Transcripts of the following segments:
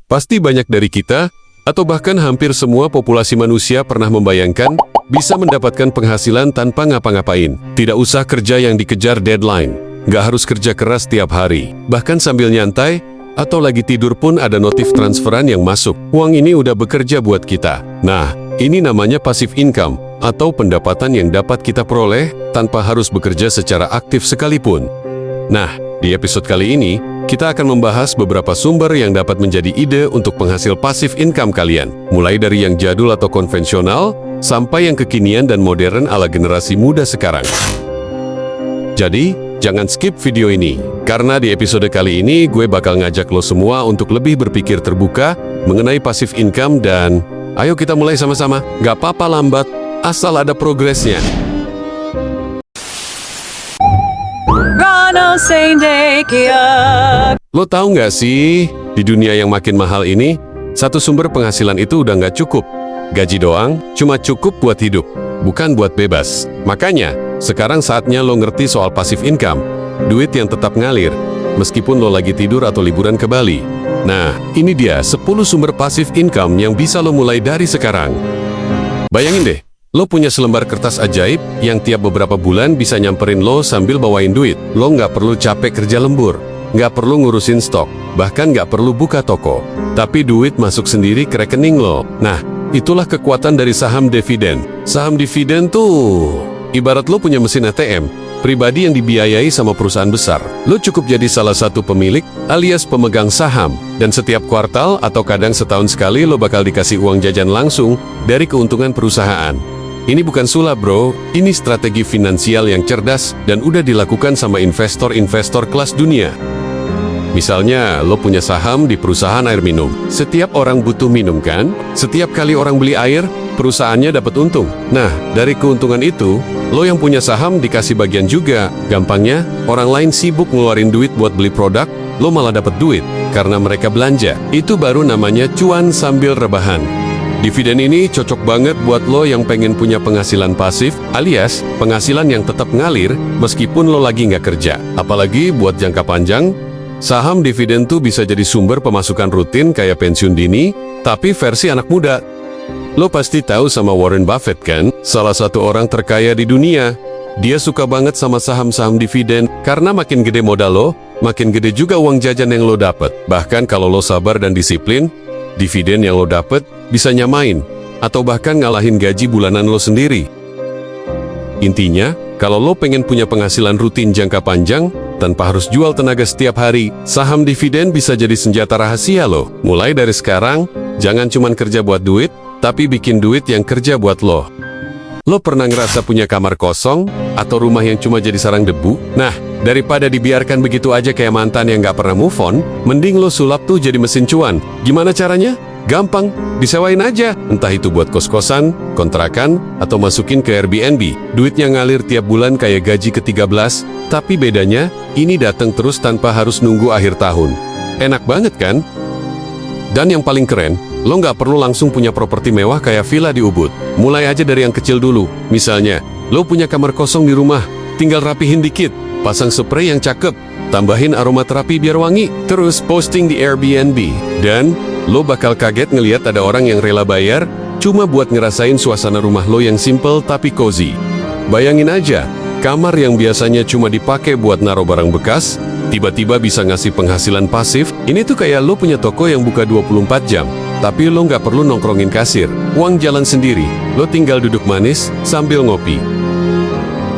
Pasti banyak dari kita, atau bahkan hampir semua populasi manusia pernah membayangkan bisa mendapatkan penghasilan tanpa ngapa-ngapain. Tidak usah kerja yang dikejar deadline, nggak harus kerja keras tiap hari. Bahkan sambil nyantai, atau lagi tidur pun ada notif transferan yang masuk. Uang ini udah bekerja buat kita. Nah, ini namanya passive income, atau pendapatan yang dapat kita peroleh tanpa harus bekerja secara aktif sekalipun. Nah, di episode kali ini, kita akan membahas beberapa sumber yang dapat menjadi ide untuk penghasil pasif income kalian. Mulai dari yang jadul atau konvensional, sampai yang kekinian dan modern ala generasi muda sekarang. Jadi, jangan skip video ini. Karena di episode kali ini, gue bakal ngajak lo semua untuk lebih berpikir terbuka mengenai pasif income dan ayo kita mulai sama-sama. Gak apa-apa lambat, asal ada progresnya. Lo tahu nggak sih, di dunia yang makin mahal ini, satu sumber penghasilan itu udah nggak cukup. Gaji doang, cuma cukup buat hidup, bukan buat bebas. Makanya, sekarang saatnya lo ngerti soal passive income, duit yang tetap ngalir, meskipun lo lagi tidur atau liburan ke Bali. Nah, ini dia 10 sumber passive income yang bisa lo mulai dari sekarang. Bayangin deh, lo punya selembar kertas ajaib yang tiap beberapa bulan bisa nyamperin lo sambil bawain duit. Lo nggak perlu capek kerja lembur, nggak perlu ngurusin stok, bahkan nggak perlu buka toko. Tapi duit masuk sendiri ke rekening lo. Nah, itulah kekuatan dari saham dividen. Saham dividen tuh ibarat lo punya mesin ATM pribadi yang dibiayai sama perusahaan besar. Lo cukup jadi salah satu pemilik alias pemegang saham, dan setiap kuartal atau kadang setahun sekali lo bakal dikasih uang jajan langsung dari keuntungan perusahaan. Ini bukan sulap bro, ini strategi finansial yang cerdas dan udah dilakukan sama investor-investor kelas dunia. Misalnya, lo punya saham di perusahaan air minum. Setiap orang butuh minum kan? Setiap kali orang beli air, perusahaannya dapat untung. Nah, dari keuntungan itu, lo yang punya saham dikasih bagian juga. Gampangnya, orang lain sibuk ngeluarin duit buat beli produk, lo malah dapat duit karena mereka belanja. Itu baru namanya cuan sambil rebahan. Dividen ini cocok banget buat lo yang pengen punya penghasilan pasif, alias penghasilan yang tetap ngalir meskipun lo lagi nggak kerja. Apalagi buat jangka panjang, saham dividen tuh bisa jadi sumber pemasukan rutin kayak pensiun dini, tapi versi anak muda. Lo pasti tahu sama Warren Buffett kan? Salah satu orang terkaya di dunia. Dia suka banget sama saham-saham dividen, karena makin gede modal lo, makin gede juga uang jajan yang lo dapet. Bahkan kalau lo sabar dan disiplin, dividen yang lo dapet bisa nyamain, atau bahkan ngalahin gaji bulanan lo sendiri. Intinya, kalau lo pengen punya penghasilan rutin jangka panjang, tanpa harus jual tenaga setiap hari, saham dividen bisa jadi senjata rahasia lo. Mulai dari sekarang, jangan cuma kerja buat duit, tapi bikin duit yang kerja buat lo. Lo pernah ngerasa punya kamar kosong, atau rumah yang cuma jadi sarang debu? Nah, daripada dibiarkan begitu aja kayak mantan yang nggak pernah move on, mending lo sulap tuh jadi mesin cuan. Gimana caranya? Gampang, disewain aja. Entah itu buat kos-kosan, kontrakan, atau masukin ke Airbnb. Duitnya ngalir tiap bulan kayak gaji ke-13, tapi bedanya, ini datang terus tanpa harus nunggu akhir tahun. Enak banget kan? Dan yang paling keren, lo nggak perlu langsung punya properti mewah kayak villa di Ubud. Mulai aja dari yang kecil dulu. Misalnya, lo punya kamar kosong di rumah, tinggal rapihin dikit, pasang spray yang cakep, tambahin aromaterapi biar wangi, terus posting di Airbnb. Dan lo bakal kaget ngeliat ada orang yang rela bayar cuma buat ngerasain suasana rumah lo yang simple tapi cozy. Bayangin aja, kamar yang biasanya cuma dipakai buat naruh barang bekas, tiba-tiba bisa ngasih penghasilan pasif. Ini tuh kayak lo punya toko yang buka 24 jam, tapi lo nggak perlu nongkrongin kasir. Uang jalan sendiri, lo tinggal duduk manis sambil ngopi.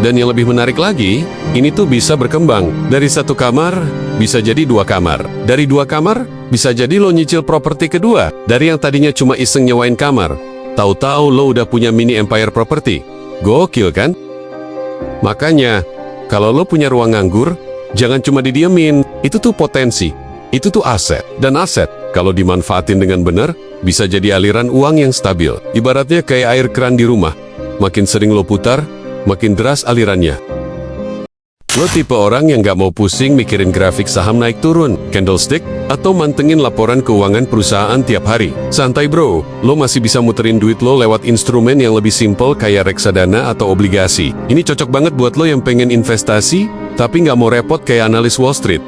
Dan yang lebih menarik lagi, ini tuh bisa berkembang. Dari satu kamar, bisa jadi 2 kamar. Dari 2 kamar, bisa jadi lo nyicil properti kedua. Dari yang tadinya cuma iseng nyewain kamar, tahu-tahu lo udah punya mini empire property. Gokil kan? Makanya, kalau lo punya ruang nganggur, jangan cuma didiemin. Itu tuh potensi. Itu tuh aset. Dan aset, kalau dimanfaatin dengan benar, bisa jadi aliran uang yang stabil. Ibaratnya kayak air keran di rumah. Makin sering lo putar, makin deras alirannya. Lo tipe orang yang gak mau pusing mikirin grafik saham naik turun, candlestick, atau mantengin laporan keuangan perusahaan tiap hari. Santai bro, lo masih bisa muterin duit lo lewat instrumen yang lebih simple kayak reksadana atau obligasi. Ini cocok banget buat lo yang pengen investasi, tapi gak mau repot kayak analis Wall Street.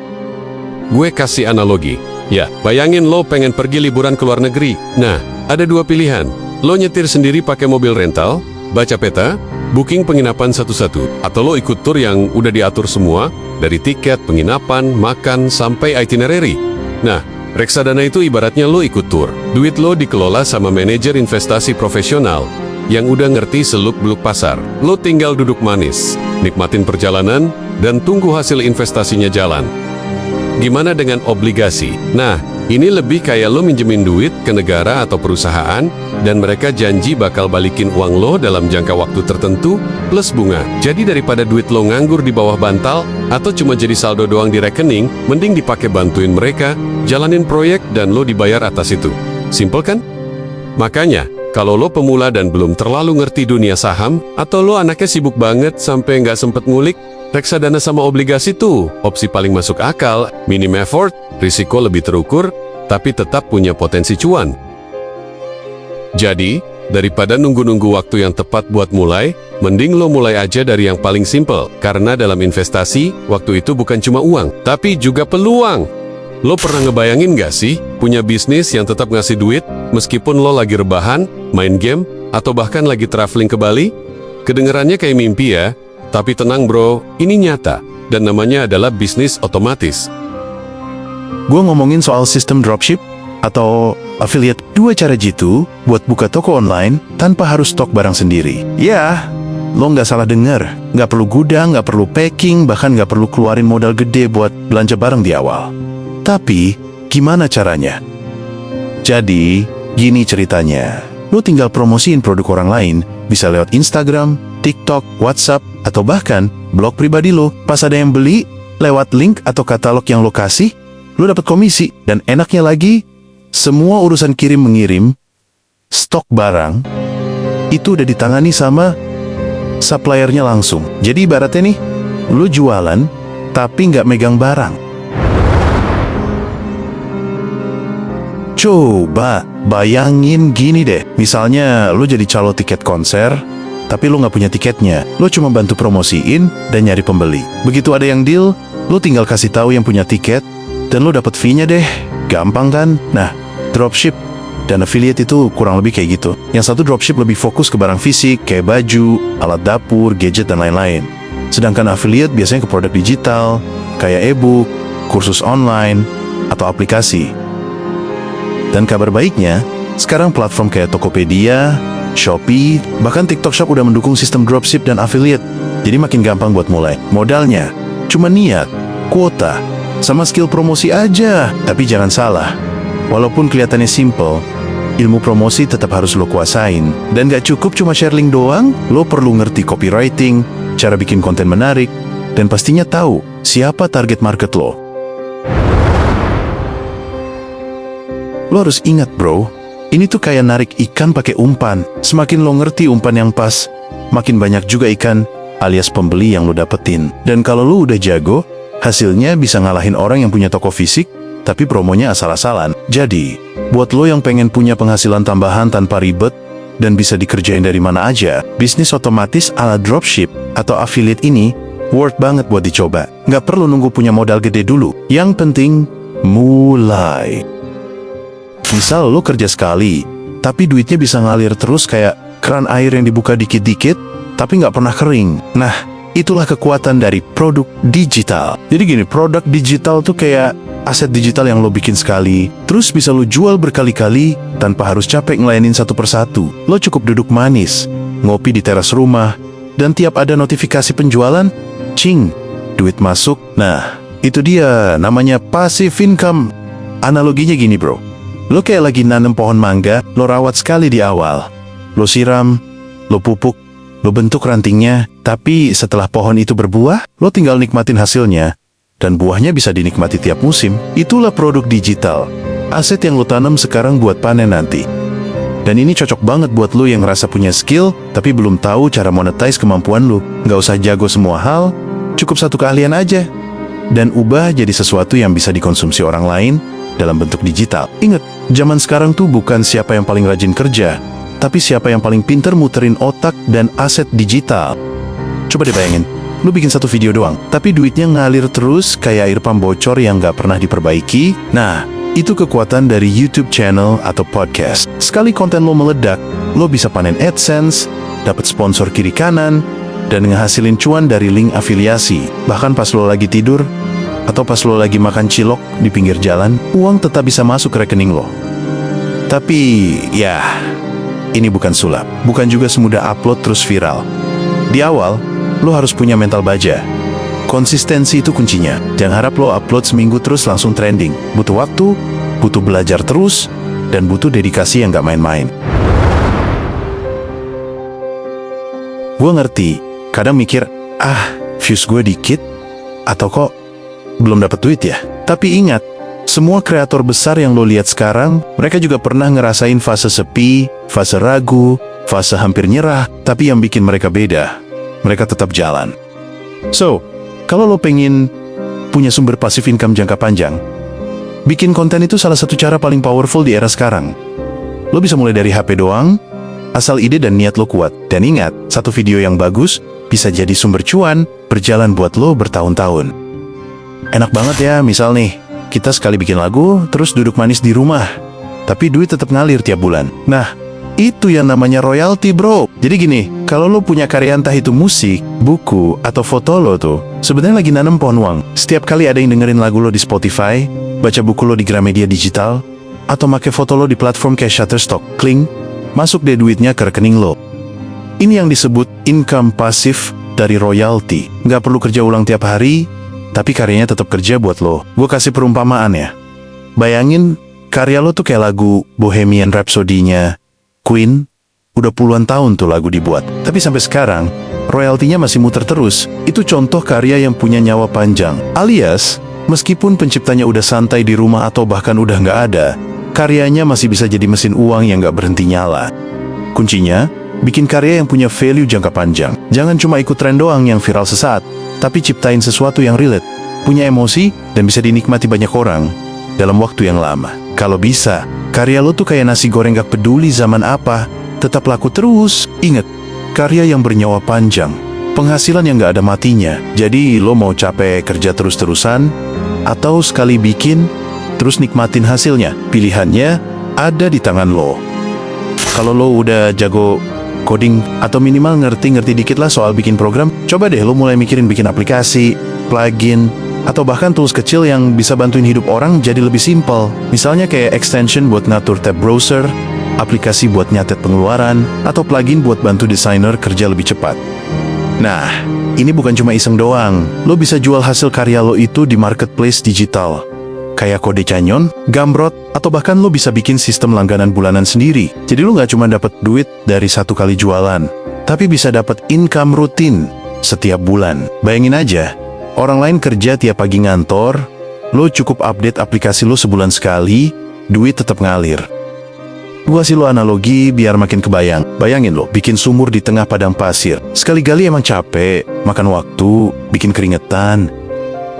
Gue kasih analogi. Ya, bayangin lo pengen pergi liburan ke luar negeri. Nah, ada dua pilihan. Lo nyetir sendiri pakai mobil rental, baca peta, booking penginapan satu-satu, atau lo ikut tur yang udah diatur semua, dari tiket, penginapan, makan, sampai itinerary. Nah, reksadana itu ibaratnya lo ikut tur. Duit lo dikelola sama manajer investasi profesional yang udah ngerti seluk-beluk pasar. Lo tinggal duduk manis, nikmatin perjalanan, dan tunggu hasil investasinya jalan. Gimana dengan obligasi? Nah, ini lebih kayak lo minjemin duit ke negara atau perusahaan, dan mereka janji bakal balikin uang lo dalam jangka waktu tertentu, plus bunga. Jadi daripada duit lo nganggur di bawah bantal, atau cuma jadi saldo doang di rekening, mending dipakai bantuin mereka, jalanin proyek, dan lo dibayar atas itu. Simpel kan? Makanya, kalau lo pemula dan belum terlalu ngerti dunia saham, atau lo anaknya sibuk banget sampai nggak sempet ngulik, reksadana sama obligasi tuh opsi paling masuk akal, minim effort, risiko lebih terukur, tapi tetap punya potensi cuan. Jadi, daripada nunggu-nunggu waktu yang tepat buat mulai, mending lo mulai aja dari yang paling simple. Karena dalam investasi, waktu itu bukan cuma uang, tapi juga peluang. Lo pernah ngebayangin gak sih, punya bisnis yang tetap ngasih duit, meskipun lo lagi rebahan, main game, atau bahkan lagi traveling ke Bali? Kedengerannya kayak mimpi ya, tapi tenang bro, ini nyata, dan namanya adalah bisnis otomatis. Gue ngomongin soal sistem dropship atau affiliate. Dua cara jitu buat buka toko online tanpa harus stok barang sendiri. Ya, lo nggak salah denger. Nggak perlu gudang, nggak perlu packing, bahkan nggak perlu keluarin modal gede buat belanja barang di awal. Tapi, gimana caranya? Jadi, gini ceritanya. Lo tinggal promosiin produk orang lain, bisa lewat Instagram, TikTok, WhatsApp, atau bahkan blog pribadi lo. Pas ada yang beli, lewat link atau katalog yang lo kasih, lo dapat komisi. Dan enaknya lagi, semua urusan kirim-mengirim, stok barang, itu udah ditangani sama suppliernya langsung. Jadi ibaratnya nih, lo jualan, tapi nggak megang barang. Coba bayangin gini deh, misalnya lo jadi calo tiket konser, tapi lo nggak punya tiketnya. Lo cuma bantu promosiin dan nyari pembeli. Begitu ada yang deal, lo tinggal kasih tahu yang punya tiket, dan lo dapet fee-nya deh. Gampang kan? Nah, dropship dan affiliate itu kurang lebih kayak gitu. Yang satu dropship lebih fokus ke barang fisik, kayak baju, alat dapur, gadget, dan lain-lain. Sedangkan affiliate biasanya ke produk digital, kayak e-book, kursus online, atau aplikasi. Dan kabar baiknya, sekarang platform kayak Tokopedia, Shopee, bahkan TikTok Shop udah mendukung sistem dropship dan affiliate. Jadi makin gampang buat mulai. Modalnya cuma niat, kuota, sama skill promosi aja. Tapi jangan salah, walaupun kelihatannya simple, ilmu promosi tetap harus lo kuasain. Dan gak cukup cuma share link doang, lo perlu ngerti copywriting, cara bikin konten menarik, dan pastinya tahu siapa target market lo. Lo harus ingat bro, ini tuh kayak narik ikan pakai umpan. Semakin lo ngerti umpan yang pas, makin banyak juga ikan alias pembeli yang lo dapetin. Dan kalau lo udah jago, hasilnya bisa ngalahin orang yang punya toko fisik, tapi promonya asal-asalan. Jadi, buat lo yang pengen punya penghasilan tambahan tanpa ribet, dan bisa dikerjain dari mana aja, bisnis otomatis ala dropship atau affiliate ini worth banget buat dicoba. Nggak perlu nunggu punya modal gede dulu. Yang penting, mulai. Misal lo kerja sekali, tapi duitnya bisa ngalir terus kayak keran air yang dibuka dikit-dikit, tapi nggak pernah kering. Nah, itulah kekuatan dari produk digital. Jadi gini, produk digital tuh kayak aset digital yang lo bikin sekali, terus bisa lo jual berkali-kali tanpa harus capek ngelayanin satu persatu. Lo cukup duduk manis, ngopi di teras rumah, dan tiap ada notifikasi penjualan, cing, duit masuk. Nah, itu dia namanya passive income. Analoginya gini bro, lo kayak lagi nanam pohon mangga, lo rawat sekali di awal. Lo siram, lo pupuk, lo bentuk rantingnya, tapi setelah pohon itu berbuah, lo tinggal nikmatin hasilnya, dan buahnya bisa dinikmati tiap musim. Itulah produk digital, aset yang lo tanam sekarang buat panen nanti. Dan ini cocok banget buat lo yang ngerasa punya skill, tapi belum tahu cara monetize kemampuan lo. Nggak usah jago semua hal, cukup satu keahlian aja, dan ubah jadi sesuatu yang bisa dikonsumsi orang lain dalam bentuk digital. Ingat, zaman sekarang tuh bukan siapa yang paling rajin kerja, tapi siapa yang paling pinter muterin otak dan aset digital. Coba deh bayangin, lu bikin satu video doang, tapi duitnya ngalir terus kayak air pump bocor yang gak pernah diperbaiki. Nah, Itu kekuatan dari YouTube channel atau podcast. Sekali konten lo meledak, lo bisa panen AdSense, dapat sponsor kiri kanan, dan ngehasilin cuan dari link afiliasi. Bahkan pas lo lagi tidur, atau pas lo lagi makan cilok di pinggir jalan, uang tetap bisa masuk ke rekening lo. Tapi, ya, ini bukan sulap. Bukan juga semudah upload terus viral. Di awal, lo harus punya mental baja. Konsistensi itu kuncinya. Jangan harap lo upload seminggu terus langsung trending. Butuh waktu, butuh belajar terus, dan butuh dedikasi yang gak main-main. Gue ngerti, kadang mikir, views gue dikit, atau kok belum dapat duit ya? Tapi ingat, semua kreator besar yang lo lihat sekarang, mereka juga pernah ngerasain fase sepi, fase ragu, fase hampir nyerah, tapi yang bikin mereka beda, mereka tetap jalan. So, kalau lo pengen punya sumber pasif income jangka panjang, bikin konten itu salah satu cara paling powerful di era sekarang. Lo bisa mulai dari HP doang, asal ide dan niat lo kuat. Dan ingat, satu video yang bagus bisa jadi sumber cuan, berjalan buat lo bertahun-tahun. Enak banget ya, misal nih, kita sekali bikin lagu, terus duduk manis di rumah, tapi duit tetap ngalir tiap bulan. Nah, itu yang namanya royalty, bro. Jadi gini, kalau lo punya karya entah itu musik, buku, atau foto lo tuh, sebenarnya lagi nanem pohon uang. Setiap kali ada yang dengerin lagu lo di Spotify, baca buku lo di Gramedia Digital, atau make foto lo di platform kayak Shutterstock, kling, masuk deh duitnya ke rekening lo. Ini yang disebut income pasif dari royalty. Nggak perlu kerja ulang tiap hari, tapi karyanya tetap kerja buat lo. Gue kasih perumpamaan ya. Bayangin, karya lo tuh kayak lagu Bohemian Rhapsody-nya Queen, udah puluhan tahun tuh lagu dibuat. Tapi sampai sekarang, royaltinya masih muter terus. Itu contoh karya yang punya nyawa panjang. Alias, meskipun penciptanya udah santai di rumah atau bahkan udah nggak ada, karyanya masih bisa jadi mesin uang yang nggak berhenti nyala. Kuncinya, bikin karya yang punya value jangka panjang. Jangan cuma ikut tren doang yang viral sesaat, tapi ciptain sesuatu yang relate, punya emosi, dan bisa dinikmati banyak orang dalam waktu yang lama. Kalau bisa, karya lo tuh kayak nasi goreng gak peduli zaman apa, tetap laku terus. Ingat, karya yang bernyawa panjang, penghasilan yang gak ada matinya. Jadi lo mau capek kerja terus-terusan, atau sekali bikin, terus nikmatin hasilnya, pilihannya ada di tangan lo. Kalau lo udah jago coding, atau minimal ngerti-ngerti dikit lah soal bikin program, coba deh lo mulai mikirin bikin aplikasi, plugin, atau bahkan tools kecil yang bisa bantuin hidup orang jadi lebih simpel. Misalnya kayak extension buat ngatur tab browser, aplikasi buat nyatet pengeluaran, atau plugin buat bantu desainer kerja lebih cepat. Nah, ini bukan cuma iseng doang. Lo bisa jual hasil karya lo itu di marketplace digital, kayak Kode Canyon, Gumroad, atau bahkan lo bisa bikin sistem langganan bulanan sendiri. Jadi lo nggak cuma dapat duit dari satu kali jualan, tapi bisa dapat income rutin setiap bulan. Bayangin aja, orang lain kerja tiap pagi ngantor, lo cukup update aplikasi lo sebulan sekali, duit tetap ngalir. Gua kasih lo analogi biar makin kebayang. Bayangin lo, bikin sumur di tengah padang pasir. Sekali gali emang capek, makan waktu, bikin keringetan.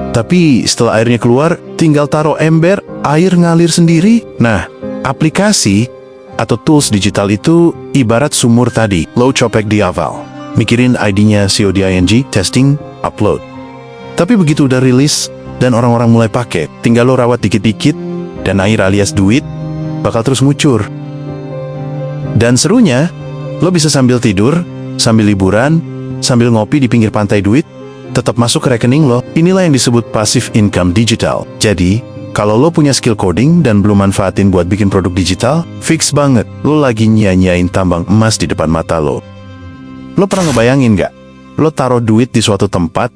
Tapi setelah airnya keluar, tinggal taruh ember, air ngalir sendiri. Nah, aplikasi atau tools digital itu ibarat sumur tadi. Lo copek di awal, mikirin ID-nya CODING, testing, upload. Tapi begitu udah rilis dan orang-orang mulai pakai, tinggal lo rawat dikit-dikit, dan air alias duit bakal terus ngucur. Dan serunya, lo bisa sambil tidur, sambil liburan, sambil ngopi di pinggir pantai, duit tetap masuk ke rekening lo. Inilah yang disebut passive income digital. Jadi, kalau lo punya skill coding dan belum manfaatin buat bikin produk digital, fix banget, lo lagi nyanyain tambang emas di depan mata lo. Lo pernah ngebayangin gak? Lo taruh duit di suatu tempat,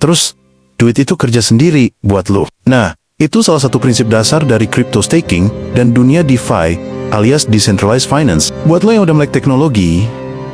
terus duit itu kerja sendiri buat lo. Nah, itu salah satu prinsip dasar dari crypto staking dan dunia DeFi alias decentralized finance. Buat lo yang udah melek teknologi,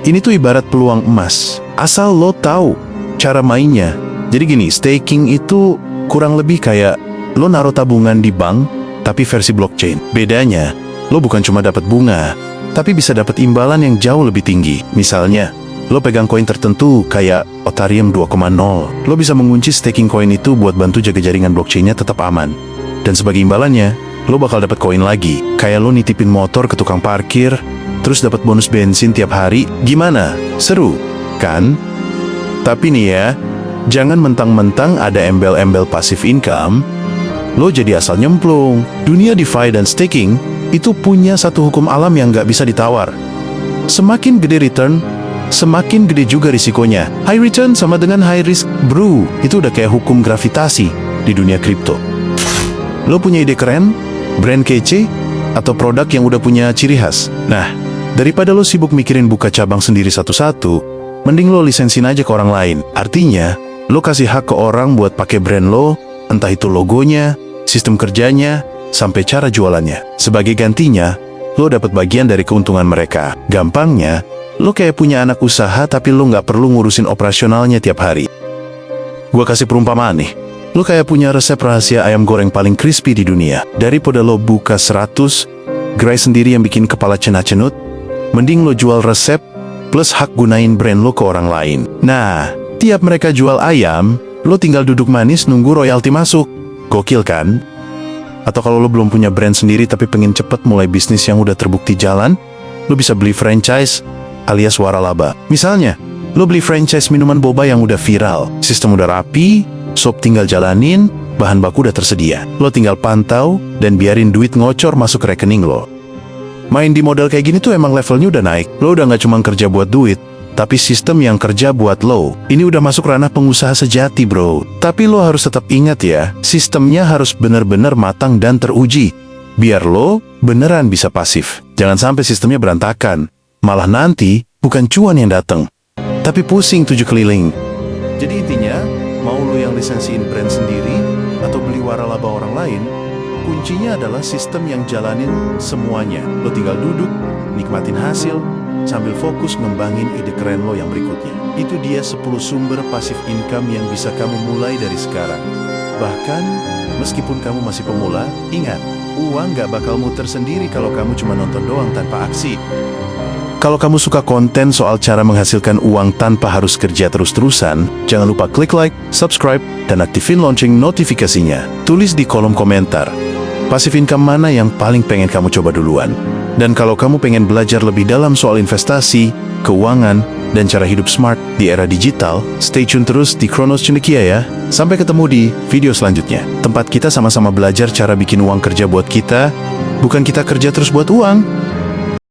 ini tuh ibarat peluang emas, asal lo tahu cara mainnya. Jadi gini, staking itu kurang lebih kayak lo naruh tabungan di bank, tapi versi blockchain. Bedanya, lo bukan cuma dapat bunga, tapi bisa dapat imbalan yang jauh lebih tinggi. Misalnya, lo pegang koin tertentu kayak Ethereum 2.0. Lo bisa mengunci staking koin itu buat bantu jaga jaringan blockchainnya tetap aman. Dan sebagai imbalannya, lo bakal dapat koin lagi. Kayak lo nitipin motor ke tukang parkir, terus dapat bonus bensin tiap hari. Gimana? Seru, kan? Tapi nih ya, jangan mentang-mentang ada embel-embel passive income, lo jadi asal nyemplung. Dunia DeFi dan staking itu punya satu hukum alam yang nggak bisa ditawar. Semakin gede return, semakin gede juga risikonya. High return sama dengan high risk, bro. Itu udah kayak hukum gravitasi di dunia kripto. Lo punya ide keren, brand kece, atau produk yang udah punya ciri khas. Nah, daripada lo sibuk mikirin buka cabang sendiri satu-satu, mending lo lisensin aja ke orang lain. Artinya, lo kasih hak ke orang buat pakai brand lo, entah itu logonya, sistem kerjanya, sampai cara jualannya. Sebagai gantinya, lo dapat bagian dari keuntungan mereka. Gampangnya, lo kayak punya anak usaha tapi lo nggak perlu ngurusin operasionalnya tiap hari. Gua kasih perumpamaan nih. Lo kayak punya resep rahasia ayam goreng paling crispy di dunia. Daripada lo buka 100 gerai sendiri yang bikin kepala cenut-cenut, mending lo jual resep plus hak gunain brand lo ke orang lain. Nah, tiap mereka jual ayam, lo tinggal duduk manis nunggu royalti masuk. Gokil kan? Atau kalau lo belum punya brand sendiri tapi pengen cepet mulai bisnis yang udah terbukti jalan, lo bisa beli franchise alias waralaba. Misalnya, lo beli franchise minuman boba yang udah viral, sistem udah rapi, shop tinggal jalanin, bahan baku udah tersedia. Lo tinggal pantau dan biarin duit ngocor masuk rekening lo. Main di modal kayak gini tuh emang levelnya udah naik. Lo udah gak cuma kerja buat duit, tapi sistem yang kerja buat lo. Ini udah masuk ranah pengusaha sejati, bro. Tapi lo harus tetap ingat ya, sistemnya harus bener-bener matang dan teruji. Biar lo beneran bisa pasif. Jangan sampai sistemnya berantakan. Malah nanti bukan cuan yang dateng, tapi pusing 7 keliling. Jadi intinya, mau lo yang lisensiin brand sendiri atau beli waralaba orang lain, kuncinya adalah sistem yang jalanin semuanya. Lo tinggal duduk, nikmatin hasil, sambil fokus ngembangin ide keren lo yang berikutnya. Itu dia 10 sumber pasif income yang bisa kamu mulai dari sekarang. Bahkan, meskipun kamu masih pemula, ingat, uang gak bakal muter sendiri kalau kamu cuma nonton doang tanpa aksi. Kalau kamu suka konten soal cara menghasilkan uang tanpa harus kerja terus-terusan, jangan lupa klik like, subscribe, dan aktifin lonceng notifikasinya. Tulis di kolom komentar, pasif income mana yang paling pengen kamu coba duluan. Dan kalau kamu pengen belajar lebih dalam soal investasi, keuangan, dan cara hidup smart di era digital, stay tune terus di Kronos Cendekia ya. Sampai ketemu di video selanjutnya. Tempat kita sama-sama belajar cara bikin uang kerja buat kita, bukan kita kerja terus buat uang.